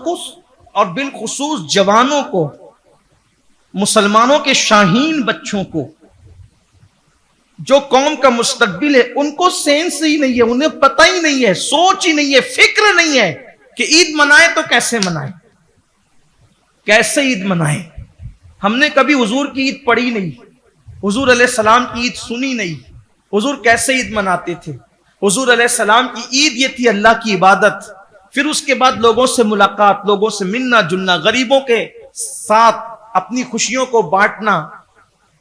बिलखुसूस और बिलखुसूस जवानों को, मुसलमानों के शाहीन बच्चों को, जो कौम का मुस्तकबिल है, उनको सेंस ही नहीं है, उन्हें पता ही नहीं है, सोच ही नहीं है, फिक्र नहीं है कि ईद मनाए तो कैसे मनाए, कैसे ईद मनाए। हमने कभी हुजूर की ईद पढ़ी नहीं, हुजूर अलैहिस्सलाम की ईद सुनी नहीं, हुजूर कैसे ईद मनाते थे। हुजूर अलैहिस्सलाम की ईद ये थी अल्लाह की इबादत, फिर उसके बाद लोगों से मुलाकात, लोगों से मिलना जुलना, गरीबों के साथ अपनी खुशियों को बांटना,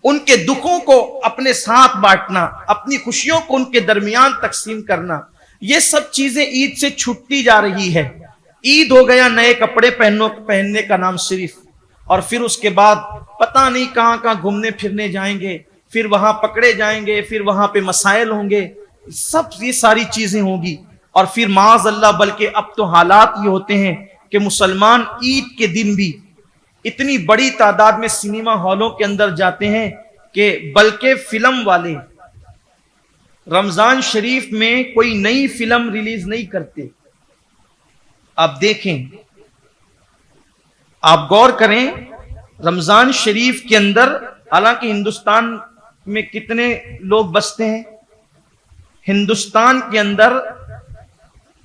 उनके दुखों को अपने साथ बांटना, अपनी खुशियों को उनके दरमियान तकसीम करना, ये सब चीजें ईद से छूटती जा रही है। ईद हो गया नए कपड़े पहनने का नाम सिर्फ, और फिर उसके बाद पता नहीं कहां कहां घूमने फिरने जाएंगे, फिर वहां पकड़े जाएंगे, फिर वहां पे मसाइल होंगे, सब ये सारी चीजें होंगी। और फिर माज़ अल्लाह, बल्कि अब तो हालात ये होते हैं कि मुसलमान ईद के दिन भी इतनी बड़ी तादाद में सिनेमा हॉलों के अंदर जाते हैं कि बल्कि फिल्म वाले रमजान शरीफ में कोई नई फिल्म रिलीज नहीं करते। आप देखें, आप गौर करें, रमजान शरीफ के अंदर, हालांकि हिंदुस्तान में कितने लोग बसते हैं, हिंदुस्तान के अंदर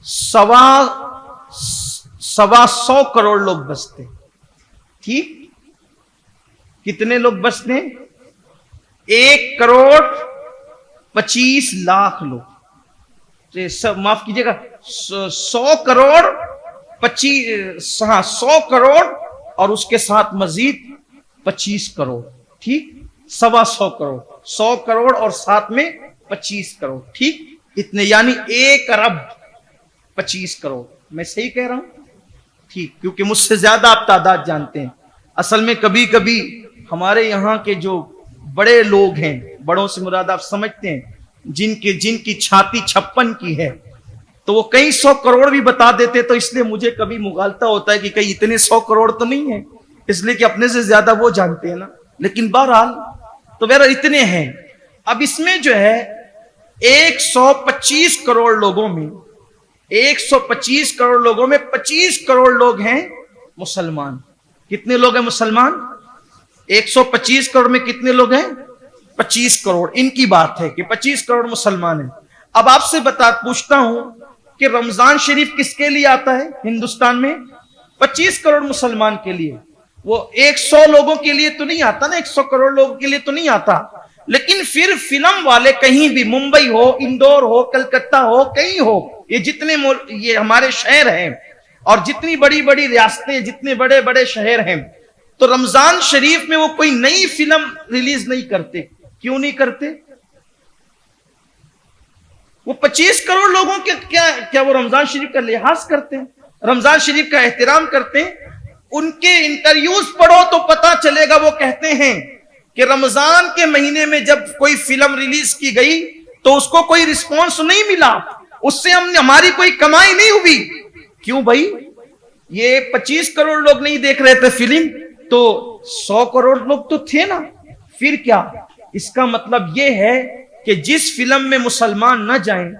100 करोड़ लोग बसते हैं। ठीक, कितने लोग बसते हैं? 1,25,00,000 लोग। माफ कीजिएगा, 100 करोड़ 100 करोड़ और उसके साथ मजीद 25 करोड़। ठीक, 125 करोड़, 100 करोड़ और साथ में 25 करोड़। ठीक, इतने, यानी 1,25 करोड़। मैं सही कह रहा हूं? ठीक, क्योंकि मुझसे ज्यादा आप तादाद जानते हैं। असल में कभी कभी हमारे यहाँ के जो बड़े लोग हैं, बड़ों से मुराद आप समझते हैं, जिनकी छाती 56 की है, तो वो कई 100 करोड़ भी बता देते, तो इसलिए मुझे कभी मुगालता होता है कि कहीं इतने 100 करोड़ तो नहीं है, इसलिए कि अपने से ज्यादा वो जानते हैं ना। लेकिन बहरहाल तो मेरा इतने हैं। अब इसमें जो है 125 करोड़ लोगों में, 125 करोड़ लोगों में 25 करोड़ लोग हैं मुसलमान। कितने लोग हैं मुसलमान? 125 करोड़ में कितने लोग हैं? 25 करोड़। इनकी बात है कि 25 करोड़ मुसलमान हैं। अब आपसे पूछता हूं कि रमजान शरीफ किसके लिए आता है हिंदुस्तान में? 25 करोड़ मुसलमान के लिए। वो 100 लोगों के लिए तो नहीं आता ना, 100 करोड़ लोगों के लिए तो नहीं आता। लेकिन फिर फिल्म वाले कहीं भी, मुंबई हो, इंदौर हो, कलकत्ता हो, कहीं हो, ये हमारे शहर हैं, और जितनी बड़ी बड़ी रियासतें, जितने बड़े बड़े शहर हैं, तो रमजान शरीफ में वो कोई नई फिल्म रिलीज नहीं करते। क्यों नहीं करते? वो 25 करोड़ लोगों के क्या वो रमजान शरीफ का लिहाज करते हैं, रमजान शरीफ का एहतराम करते हैं? उनके इंटरव्यूज पढ़ो तो पता चलेगा, वो कहते हैं कि रमजान के महीने में जब कोई फिल्म रिलीज की गई तो उसको कोई रिस्पॉन्स नहीं मिला, उससे हमारी कोई कमाई नहीं हुई। क्यों भाई? ये 25 करोड़ लोग नहीं देख रहे थे फिल्म, तो 100 करोड़ लोग तो थे ना। फिर क्या? इसका मतलब यह है कि जिस फिल्म में मुसलमान न जाएं,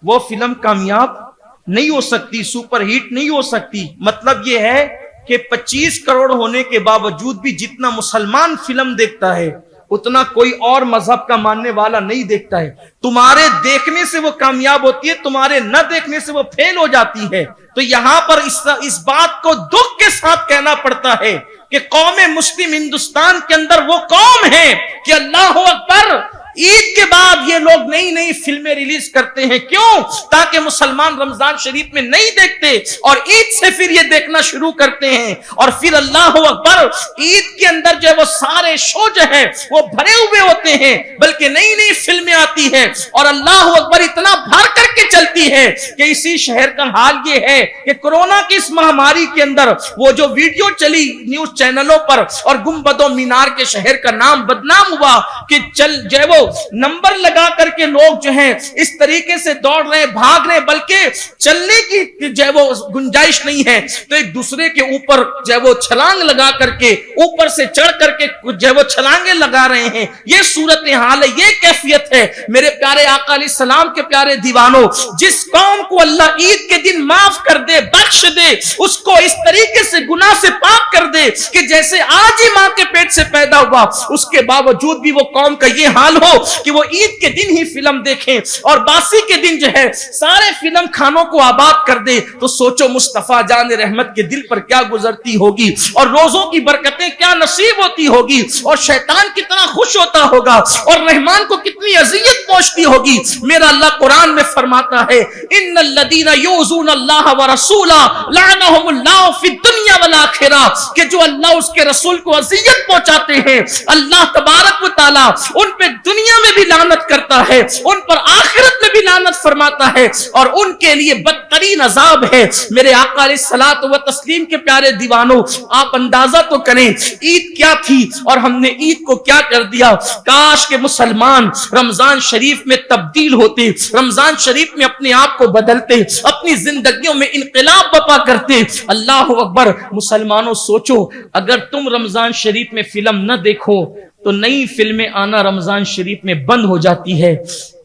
वो फिल्म कामयाब नहीं हो सकती, सुपरहिट नहीं हो सकती। मतलब यह है कि 25 करोड़ होने के बावजूद भी जितना मुसलमान फिल्म देखता है, उतना कोई और मजहब का मानने वाला नहीं देखता है। तुम्हारे देखने से वो कामयाब होती है, तुम्हारे न देखने से वो फेल हो जाती है। तो यहां पर इस बात को दुख के साथ कहना पड़ता है कि कौम मुस्लिम हिंदुस्तान के अंदर वो कौम है कि अल्लाह अकबर, ईद के बाद ये लोग नई नई फिल्में रिलीज करते हैं। क्यों? ताकि मुसलमान रमजान शरीफ में नहीं देखते और ईद से फिर ये देखना शुरू करते हैं, और फिर अल्लाह अकबर, ईद के अंदर जो है वो सारे शो जो है वो भरे हुए होते हैं, बल्कि नई नई फिल्में आती है और अल्लाह अकबर इतना भर करके चलती है कि इसी शहर का हाल ये है कि कोरोना की इस महामारी के अंदर वो जो वीडियो चली न्यूज चैनलों पर और गुंबदों मीनार के शहर का नाम बदनाम हुआ कि चल जो है वो नंबर लगा करके लोग जो है इस तरीके से दौड़ रहे भाग रहे, बल्कि चलने की जो है वो गुंजाइश नहीं है, तो एक दूसरे के ऊपर जो है वो छलांग लगा करके ऊपर से चढ़ करके जो है वो छलांगे लगा रहे हैं। ये सूरत हाल है, ये कैफियत है। मेरे प्यारे आका अलैहिस्सलाम के प्यारे दीवानों, जिस कौम को अल्लाह ईद के दिन माफ कर दे, बख्श दे, उसको इस तरीके से गुनाह से पाक कर दे कि जैसे आज ही मां के पेट से पैदा हुआ, उसके बावजूद भी वो कौम का ये हाल हो कि वो ईद के दिन ही फिल्म देखें और बासी के दिन जो है सारे फिल्म खानों को आबाद कर दे, तो सोचो मुस्तफा जान रहमत के दिल पर क्या गुजरती होगी और रोजों की बरकतें क्या नसीब होती होगी और शैतान कितना खुश होता होगा और रहमान को कितनी अजियत पहुंचती होगी। मेरा अल्लाह कुरान में फरमाता है, इन्नल्लज़ीना यूज़ूना अल्लाह व रसूला लअनहुमुल्लाहु फिद दुनिया वल आखिरा, कि जो अल्लाह उसके रसूल को अजियत पहुंचाते हैं, अल्लाह तबारक व तआला उन पे दुनिया में भी लानत करता है, उन पर आखिरत में भी लानत फरमाता है और उनके लिए बदतरीन अजाब है। मेरे आका अलैहिस्सलात व तस्लीम के प्यारे दीवानों, आप अंदाजा तो करें ईद क्या थी और हमने ईद को क्या कर दिया। काश के मुसलमान रमजान शरीफ में तब्दील होते, रमजान शरीफ में अपने आप को बदलते, अपनी जिंदगियों में इनकलाब बपा करते। अल्लाह अकबर। मुसलमानों सोचो, अगर तुम रमजान शरीफ में फिल्म न देखो तो नई फिल्में आना रमजान शरीफ में बंद हो जाती है।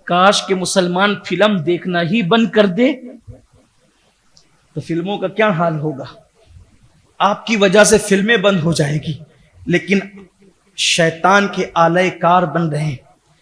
काश के मुसलमान फिल्म देखना ही बंद कर दे तो फिल्मों का क्या हाल होगा। आपकी वजह से फिल्में बंद हो जाएगी, लेकिन शैतान के आलय कार बन रहे हैं।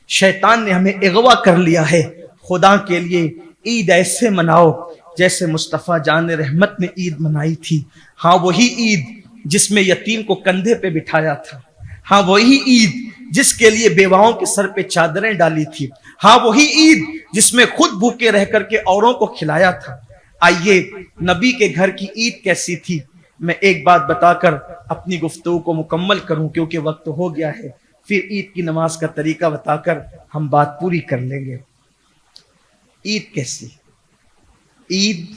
शैतान ने हमें अगवा कर लिया है। खुदा के लिए ईद ऐसे मनाओ जैसे मुस्तफ़ा जान रहमत ने ईद मनाई थी। हाँ, वही ईद जिसमें यतीम को कंधे पे बिठाया था। हाँ, वही ईद जिसके लिए बेवाओं के सर पे चादरें डाली थी। हाँ, वही ईद जिसमें खुद भूखे रह करके औरों को खिलाया था। आइए, नबी के घर की ईद कैसी थी, मैं एक बात बताकर अपनी गुफ्तगू को मुकम्मल करूं, क्योंकि वक्त हो गया है। फिर ईद की नमाज का तरीका बताकर हम बात पूरी कर लेंगे। ईद कैसी? ईद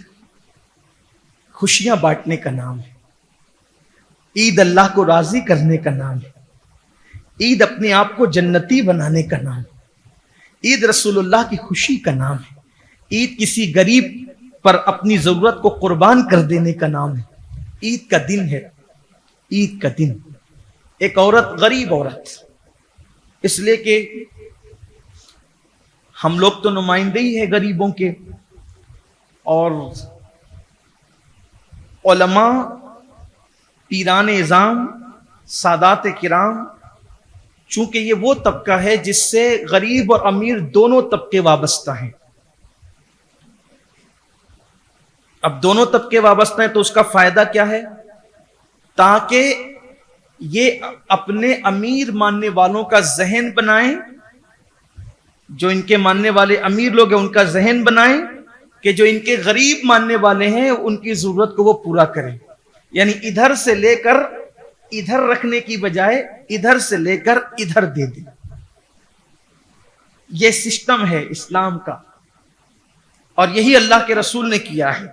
खुशियां बांटने का नाम है। ईद अल्लाह को राजी करने का नाम है। ईद अपने आप को जन्नती बनाने का नाम है। ईद रसूलुल्लाह की खुशी का नाम है। ईद किसी गरीब पर अपनी जरूरत को कुर्बान कर देने का नाम है। ईद का दिन है। ईद का दिन एक औरत, गरीब औरत, इसलिए कि हम लोग तो नुमाइंदे ही है गरीबों के, और उलमा, पीरान इज़ाम, सादात किराम, चूंकि ये वो तबका है जिससे गरीब और अमीर दोनों तबके वाबस्ता हैं। अब दोनों तबके वाबस्ता हैं तो उसका फायदा क्या है? ताकि ये अपने अमीर मानने वालों का जहन बनाएं, जो इनके मानने वाले अमीर लोग हैं उनका जहन बनाएं कि जो इनके गरीब मानने वाले हैं उनकी जरूरत को वो पूरा करें। यानी इधर से लेकर इधर रखने की बजाय इधर से लेकर इधर दे दें। यह सिस्टम है इस्लाम का, और यही अल्लाह के रसूल ने किया है।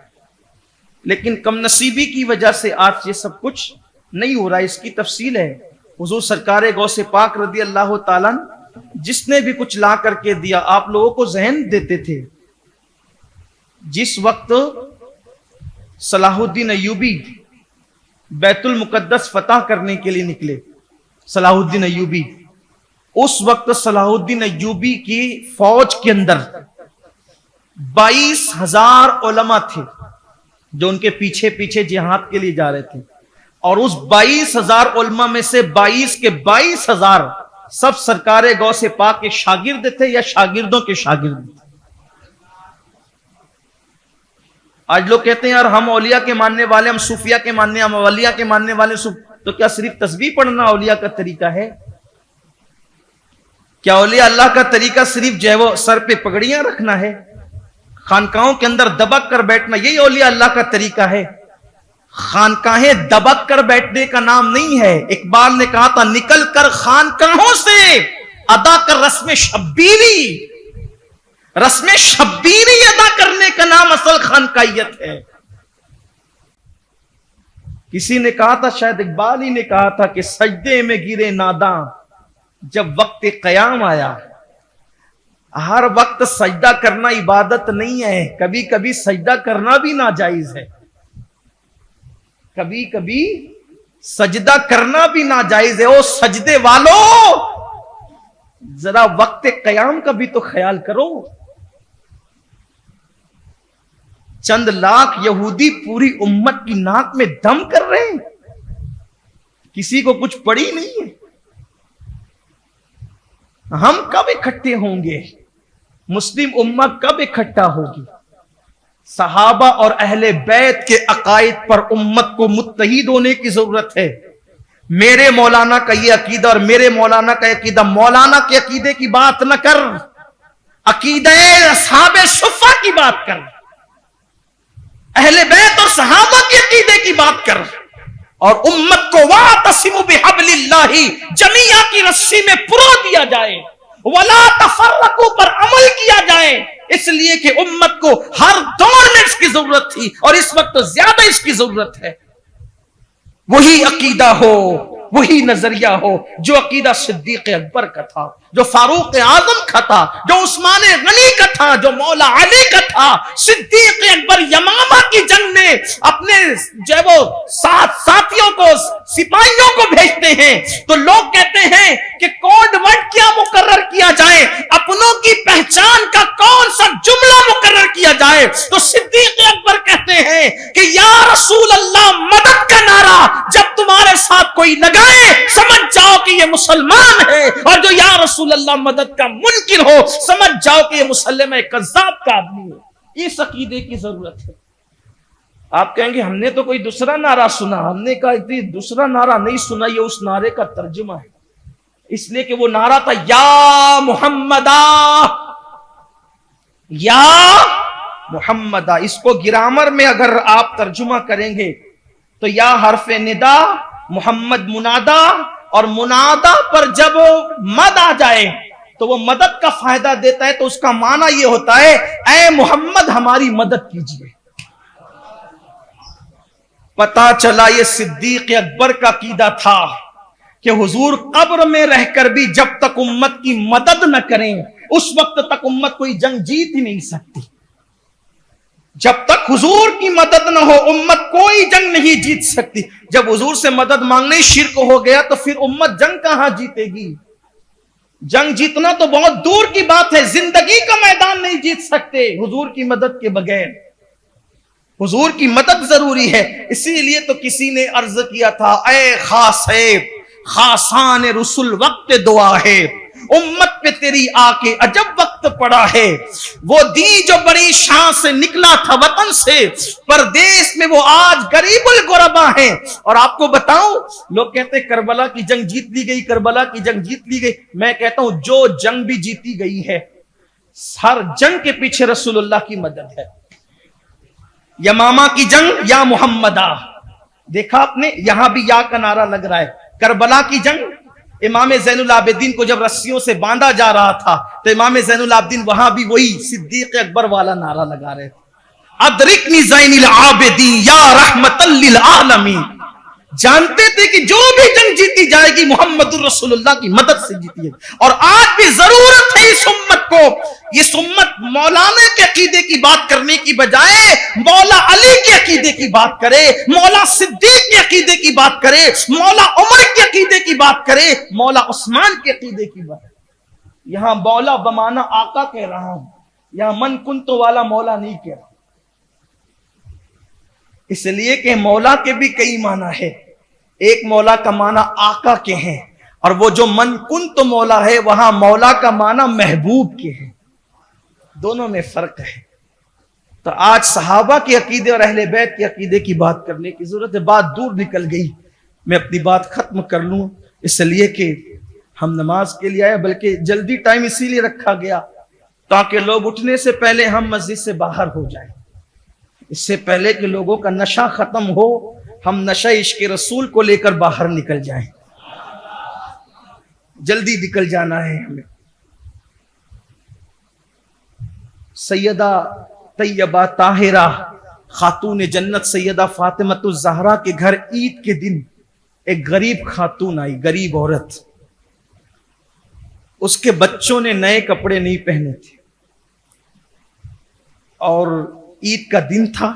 लेकिन कमनसीबी की वजह से आज ये सब कुछ नहीं हो रहा। इसकी तफसील है। हुजूर सरकार गौसे पाक रदी अल्लाह ताला जिसने भी कुछ ला करके दिया, आप लोगों को जहन देते थे। जिस वक्त सलाहुद्दीन अय्यूबी बैतुल मुकद्दस फतह करने के लिए निकले, सलाहुद्दीन अय्यूबी, उस वक्त सलाहुद्दीन अय्यूबी की फौज के अंदर 22,000 उलमा थे जो उनके पीछे पीछे जिहाद के लिए जा रहे थे। और उस 22,000 उलमा में से 22 के 22,000 सब सरकारे गौसे पाक के शागिर्द थे या शागिर्दों के शागिर्द थे। आज लोग कहते हैं यार हम औलिया के मानने वाले, हम सूफिया के मानने, हम औलिया के मानने वाले। तो क्या सिर्फ तस्बीह पढ़ना औलिया का तरीका है? क्या औलिया अल्लाह का तरीका सिर्फ जो है वो सर पे पगड़ियां रखना है, खानकाहों के अंदर दबक कर बैठना, यही औलिया अल्लाह का तरीका है? खानकाहें दबक कर बैठने का नाम नहीं है। इकबाल ने कहा था, निकल कर खानकाहों से अदा कर रस्म शब्बीरी। रस्म शब्बीरी अदा करने का नाम असल खानकाहियत है। किसी ने कहा था, शायद इकबाल ही ने कहा था कि सजदे में गिरे नादां जब वक्त कयाम आया, हर वक्त सजदा करना इबादत नहीं है, कभी कभी सजदा करना भी नाजायज है, कभी कभी सजदा करना भी नाजायज है। ओ सजदे वालों, जरा वक्त कयाम का भी तो ख्याल करो। चंद लाख यहूदी पूरी उम्मत की नाक में दम कर रहे हैं, किसी को कुछ पड़ी नहीं है। हम कब इकट्ठे होंगे? मुस्लिम उम्मा कब इकट्ठा होगी? सहाबा और अहले बैत के अकायद पर उम्मत को मुत्तहिद होने की जरूरत है। मेरे मौलाना का ये अकीदा और मेरे मौलाना का अकीदा, मौलाना के अकीदे की बात न कर, अकीदे असहाबे सुफ़ा की बात कर, अहले बैत और सहाबा के अकीदे की बात कर, और उम्मत को वातसिमु बिहब्लिल्लाहि जमीया की रस्सी में पुरो दिया जाए, वला तफर्रकू पर अमल किया जाए, इसलिए कि उम्मत को हर दौर में इसकी जरूरत थी और इस वक्त तो ज्यादा इसकी जरूरत है। वही अकीदा हो, वही नजरिया हो जो अकीदा सिद्दीक अकबर का था, जो फारूक आजम का था, जो उस्मान गनी का था, जो मौला अली का था। सिद्दीक अकबर यमामा की जंग में अपने जो वो साथियों को, सिपाहियों को भेजते हैं तो लोग कहते हैं कि कोड वर्ड क्या मुकर्रर किया जाए, अपनों की पहचान का कौन सा जुमला मुकर्रर किया जाए। तो सिद्दीक अकबर कहते हैं कि या रसूल अल्लाह, मदद का नारा जब तुम्हारे साथ कोई लगाए समझ जाओ कि ये मुसलमान है, और जो या रसूल अल्लाह मदद का मुनकिर हो समझ जाओ कि ये मुसल्लम कज़्ज़ाब का आदमी है। इस अकीदे की जरूरत है। आप कहेंगे हमने तो कोई दूसरा नारा सुना, हमने कहा दूसरा नारा नहीं सुना, ये उस नारे का तर्जुमा है, इसलिए कि वो नारा था या मुहम्मदा, या मुहम्मदा। इसको ग्रामर में अगर आप तर्जुमा करेंगे तो या हरफे निदा, मुहम्मद मुनादा, और मुनादा पर जब मद आ जाए तो वो मदद का फायदा देता है, तो उसका माना ये होता है ऐ मोहम्मद हमारी मदद कीजिए। पता चला ये सिद्दीक अकबर का कीदा था कि हुजूर कब्र में रहकर भी जब तक उम्मत की मदद न करें उस वक्त तक उम्मत कोई जंग जीत ही नहीं सकती। जब तक हुजूर की मदद न हो उम्मत कोई जंग नहीं जीत सकती। जब हुजूर से मदद मांगने शिर्क हो गया तो फिर उम्मत जंग कहां जीतेगी? जंग जीतना तो बहुत दूर की बात है, जिंदगी का मैदान नहीं जीत सकते हुजूर की मदद के बगैर। हुजूर की मदद जरूरी है। इसीलिए तो किसी ने अर्ज किया था, ऐ खास है खासान रसूल वक्त दुआ है, उम्मत पे तेरी आके अजब वक्त पड़ा है। वो दी जो बड़ी शान से निकला था वतन से, परदेश में वो आज गरीबुल गुरबा है। और आपको बताऊं, लोग कहते हैं करबला की जंग जीत ली गई, करबला की जंग जीत ली गई। मैं कहता हूं जो जंग भी जीती गई है, हर जंग के पीछे रसूलुल्लाह की मदद है। यमामा की जंग या मुहम्मदा, देखा आपने, यहां भी या का नारा लग रहा है। करबला की जंग, इमाम ज़ैनुल आबिदीन को जब रस्सियों से बांधा जा रहा था तो इमाम ज़ैनुल आबिदीन वहां भी वही सिद्दीक अकबर वाला नारा लगा रहे थे, अदरिकनी ज़ैनुल आबिदीन या रहमतल लिल आलमीन। जानते थे कि जो भी जंग जीती जाएगी मुहम्मदुर रसूलुल्लाह की मदद से जीती है। और आज भी जरूरत है इस उम्मत को, इस उम्मत मौलाना के अकीदे की बात करने की बजाय मौला अली के अकीदे की बात करे, मौला सिद्दीक के अकीदे की बात करे, मौला उमर के अकीदे की बात करे, मौला उस्मान के अकीदे की बात। यहां मौला बमाना आका कह रहा हूं, यहां मन कुंतो वाला मौला नहीं कह रहा, इसलिए कि मौला के भी कई माना है। एक मौला का माना आका के हैं, और वो जो मन कुंत मौला है वहां मौला का माना महबूब के हैं। दोनों में फर्क है। तो आज सहाबा के अकीदे और अहले बैत के अकीदे की बात करने की जरूरत है। बात दूर निकल गई, मैं अपनी बात खत्म कर लूं, इसलिए कि हम नमाज के लिए आए, बल्कि जल्दी टाइम इसीलिए रखा गया ताकि लोग उठने से पहले हम मस्जिद से बाहर हो जाएं। इससे पहले कि लोगों का नशा खत्म हो, हम नशा इश्क रसूल को लेकर बाहर निकल जाएं। जल्दी निकल जाना है हमें। सैयदा तैयबा ताहिरा खातून जन्नत सैयदा फातिमतुज़ ज़हरा के घर ईद के दिन एक गरीब खातून आई, गरीब औरत। उसके बच्चों ने नए कपड़े नहीं पहने थे और ईद का दिन था।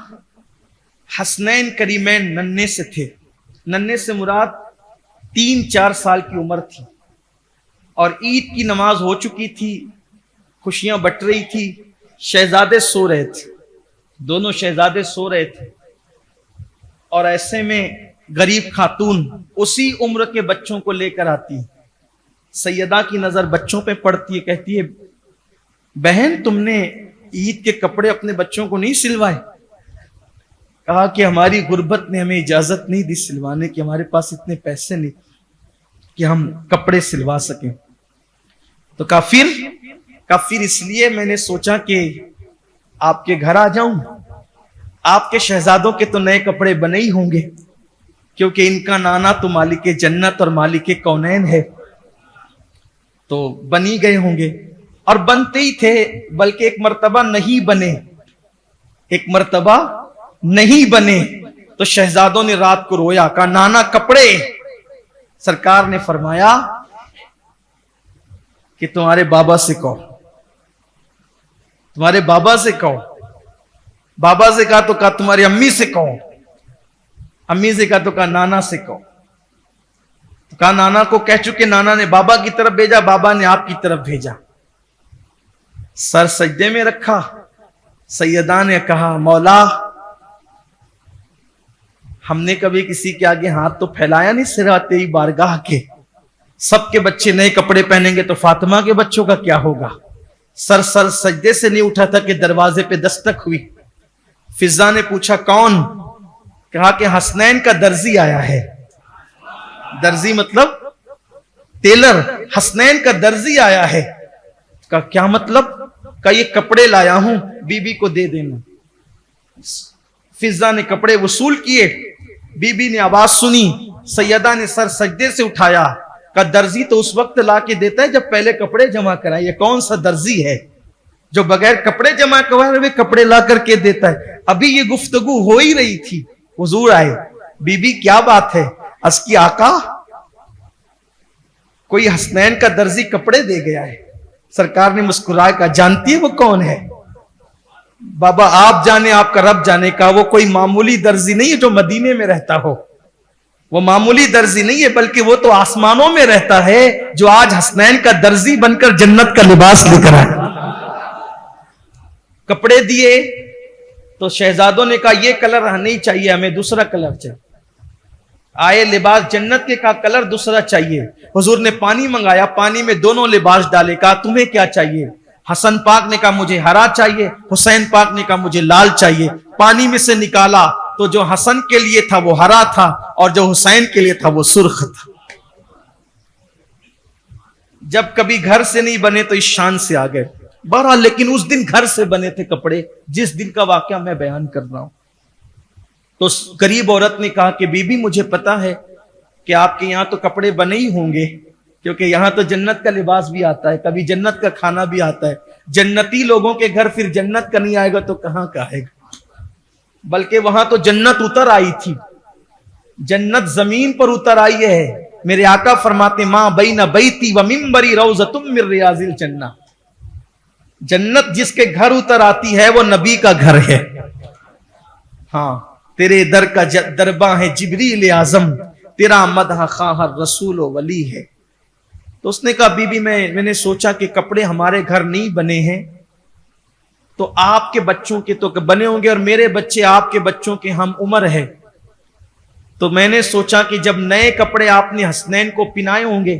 हसनैन करीमैन नन्हे से थे, नन्हे से मुराद 3-4 साल की उम्र थी और ईद की नमाज हो चुकी थी, खुशियां बट रही थी, शहजादे सो रहे थे, दोनों शहजादे सो रहे थे और ऐसे में गरीब खातून उसी उम्र के बच्चों को लेकर आती है। सैयदा की नजर बच्चों पे पड़ती है, कहती है बहन तुमने ईद के कपड़े अपने बच्चों को नहीं सिलवाए? कहा कि हमारी गुर्बत ने हमें इजाजत नहीं दी सिलवाने की, हमारे पास इतने पैसे नहीं कि हम कपड़े सिलवा सकें। तो काफिर इसलिए मैंने सोचा कि आपके घर आ जाऊं, आपके शहजादों के तो नए कपड़े बने ही होंगे क्योंकि इनका नाना तो मालिक जन्नत और मालिक कौनैन है, तो बनी गए होंगे और बनते ही थे, बल्कि एक मर्तबा नहीं बने, एक मर्तबा नहीं बने। तो शहजादों ने रात को रोया, कहा नाना कपड़े। सरकार ने फरमाया कि तुम्हारे बाबा से कहो, तुम्हारे बाबा से कहो। बाबा से कहा तो कहा तुम्हारी अम्मी से कहो, अम्मी से कहा तो कहा नाना से कहो। तो कहा नाना को कह चुके, नाना ने बाबा की तरफ भेजा, बाबा ने आपकी तरफ भेजा। सर सजदे में रखा, सैयदा ने कहा मौला हमने कभी किसी के आगे हाथ तो फैलाया नहीं सिवा तेरी बारगाह के, सबके बच्चे नए कपड़े पहनेंगे तो फातिमा के बच्चों का क्या होगा? सर सजदे से नहीं उठा था कि दरवाजे पे दस्तक हुई। फिजा ने पूछा कौन? कहा कि हसनैन का दर्जी आया है। दर्जी मतलब टेलर, हसनैन का दर्जी आया है। का क्या मतलब? का ये कपड़े लाया हूं, बीबी को दे देना। फिजा ने कपड़े वसूल किए, बीबी ने आवाज सुनी, सैयदा ने सर सजदे से उठाया, का दर्जी तो उस वक्त ला के देता है जब पहले कपड़े जमा कराए, ये कौन सा दर्जी है जो बगैर कपड़े जमा करवाए हुए कपड़े ला करके देता है? अभी ये गुफ्तगू हो ही रही थी, हुजूर आए, बीबी क्या बात है? अस्की आका कोई हसनैन का दर्जी कपड़े दे गया है। सरकार ने मुस्कुराया, कहा जानती है वो कौन है? बाबा आप जाने, आपका रब जाने। का वो कोई मामूली दर्जी नहीं है जो मदीने में रहता हो, वो मामूली दर्जी नहीं है, बल्कि वो तो आसमानों में रहता है जो आज हसनैन का दर्जी बनकर जन्नत का लिबास लेकर आया। कपड़े दिए तो शहजादों ने कहा ये कलर नहीं चाहिए, हमें दूसरा कलर चाहिए। आए लिबास जन्नत के, का कलर दूसरा चाहिए। हुजूर ने पानी मंगाया, पानी में दोनों लिबास डाले, कहा तुम्हें क्या चाहिए? हसन पाक ने कहा मुझे हरा चाहिए, हुसैन पाक ने कहा मुझे लाल चाहिए। पानी में से निकाला तो जो हसन के लिए था वो हरा था और जो हुसैन के लिए था वो सुर्ख था। जब कभी घर से नहीं बने तो इस शान से आ गए। बहरहाल लेकिन उस दिन घर से बने थे कपड़े, जिस दिन का वाकया मैं बयान कर रहा हूं। तो गरीब औरत ने कहा कि बीबी मुझे पता है कि आपके यहां तो कपड़े बने ही होंगे, क्योंकि यहां तो जन्नत का लिबास भी आता है, कभी जन्नत का खाना भी आता है। जन्नती लोगों के घर फिर जन्नत का नहीं आएगा तो कहां का आएगा? बल्कि वहां तो जन्नत उतर आई थी, जन्नत जमीन पर उतर आई है। मेरे आका फरमाते मां बैना बैती व मिंबरी रौज़तुम मिन रियाजिल जन्नह। जन्नत जिसके घर उतर आती है वो नबी का घर है। हाँ, तेरे दर का दरबा है जिब्रील आजम, तेरा मदह खाहर रसूल वली है। तो उसने कहा बीबी मैंने सोचा कि कपड़े हमारे घर नहीं बने हैं तो आपके बच्चों के तो बने होंगे और मेरे बच्चे आपके बच्चों के हम उम्र है, तो मैंने सोचा कि जब नए कपड़े आपने हसनैन को पिनाए होंगे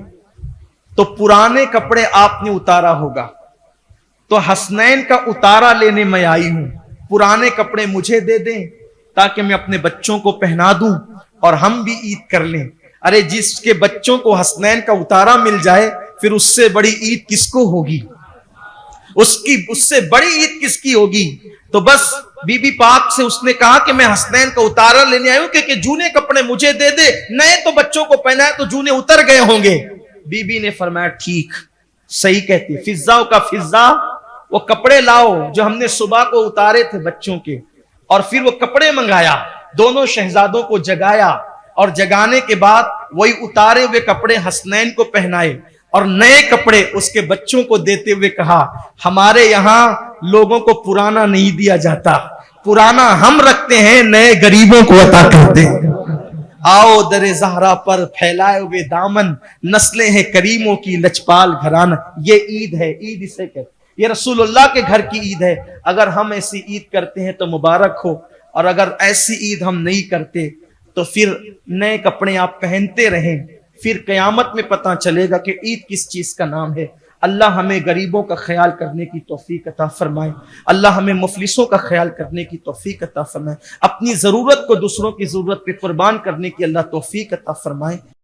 तो पुराने कपड़े आपने उतारा होगा, तो हसनैन का उतारा लेने मैं आई हूं। पुराने कपड़े मुझे दे दें ताकि मैं अपने बच्चों को पहना दूं और हम भी ईद कर लें। अरे जिसके बच्चों को हसनैन का उतारा मिल जाए फिर उससे बड़ी ईद किसको होगी? उससे बड़ी ईद किसकी होगी? तो बस बीबी पाक से उसने कहा कि मैं हसनैन का उतारा लेने आई हूं, क्योंकि जूने कपड़े मुझे दे दे, नए तो बच्चों को पहना है तो जूने उतर गए होंगे। बीबी ने फरमाया ठीक, सही कहती। फिजा का फिजा, वो कपड़े लाओ जो हमने सुबह को उतारे थे बच्चों के, और फिर वो कपड़े मंगाया, दोनों शहजादों को जगाया और जगाने के बाद वही उतारे हुए कपड़े हसनैन को पहनाए और नए कपड़े उसके बच्चों को देते हुए कहा, हमारे यहाँ लोगों को पुराना नहीं दिया जाता, पुराना हम रखते हैं, नए गरीबों को अता करते हैं। आओ दरे ज़हरा पर फैलाए हुए दामन, नस्लें हैं करीमों की लचपाल घराना। ये ईद है, ईद इसे कहते, ये रसूलुल्लाह के घर की ईद है। अगर हम ऐसी ईद करते हैं तो मुबारक हो, और अगर ऐसी ईद हम नहीं करते तो फिर नए कपड़े आप पहनते रहें, फिर कयामत में पता चलेगा कि ईद किस चीज का नाम है। अल्लाह हमें गरीबों का ख्याल करने की तौफीक अता फरमाए, अल्लाह हमें मुफलिसों का ख्याल करने की तौफीक अता फरमाए, अपनी जरूरत को दूसरों की जरूरत पे कुर्बान करने की अल्लाह तौफीक अता फरमाए।